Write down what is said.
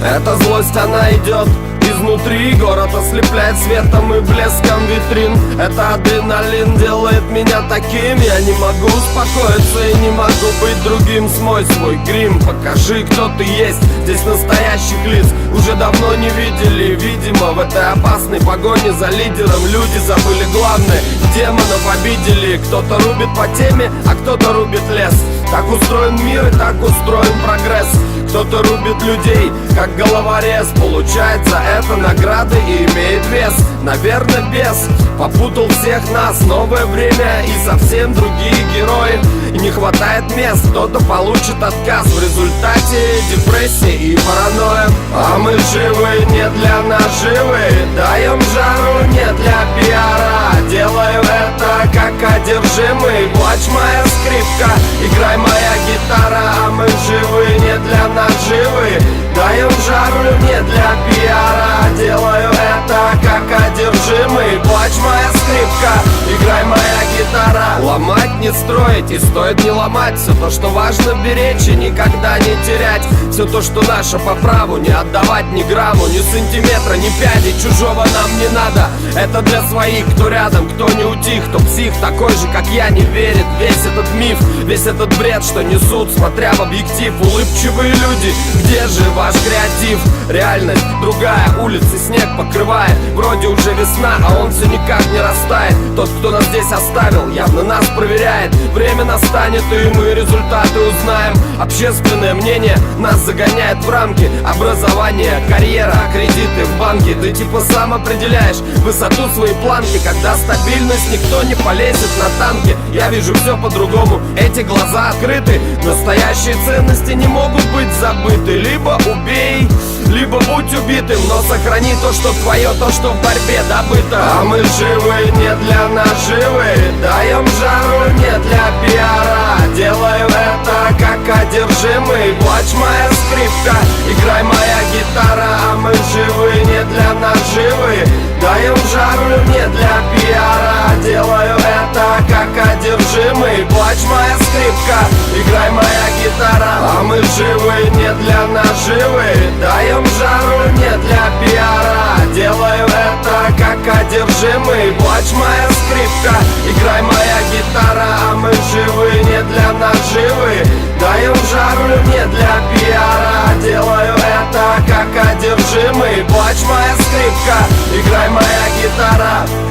Эта злость, она идет изнутри. Город ослепляет светом и блеском витрин. Это адреналин делает меня таким. Я не могу успокоиться и не могу быть другим. Смой свой грим, покажи, кто ты есть. Здесь настоящих лиц уже давно не видели. Видимо, в этой опасной погоне за лидером люди забыли главное. Демонов обидели. Кто-то рубит по теме, а кто-то рубит лес. Так устроен мир и так устроен прогресс. Кто-то рубит людей, как головорез. Получается, это награды и имеет вес. Наверное, бес попутал всех нас. Новое время и совсем другие герои. И не хватает мест, кто-то получит отказ. В результате депрессия и паранойя. А мы живы не для наживы. Даем жару не для пиара. Делаю это как одержимый. Плачь моя скрипка, играй моя гитара. А мы живы не для наживы. Даем жару не для пиара. Делаю это как одержимый. Плачь моя скрипка, играй моя гитара. Ломать не строить и стоит не ломать. Все то, что важно беречь и никогда не терять. Все то, что наше по праву, не отдавать ни грамму, ни сантиметра, ни пяди. Чужого нам не надо, это для своих. Кто рядом, кто не утих, кто псих такой же, как я, не верит. Весь этот миф, весь этот бред, что несут, смотря в объектив. Улыбчивые люди, где же ваш креатив? Реальность другая, улицы снег покрывает. Вроде уже весна, а он все никак не растает. Тот, кто нас здесь оставил, явно нас проверяет. Время настанет, и мы результаты узнаем. Общественное мнение нас загоняет в рамки. Образование, карьера, кредиты в банке. Ты типа сам определяешь высоту своей планки. Когда стабильность, никто не полезет на танки. Я вижу все по-другому, эти глаза открыты. Настоящие ценности не могут быть забыты. Либо убей, либо будь убитым. Но сохрани то, что твое, то, что в борьбе добыто. А мы живы не для наживы. Даем жару не для пиара. Делаю это как одержимый. Плачь моя скрипка, играй моя гитара. А мы живы не для наживы. Даем жару не для пиара. Делаю это как одержимый. Плачь моя скрипка, играй моя гитара. А мы живы не для наживы. Даем жару не для пиара. Делаю это как одержимый. Плачь моя скрипка, играй моя гитара. А мы живы не для наживы. Даем жару не для пиара. Делаю это как одержимый. Плачь моя скрипка, играй моя гитара.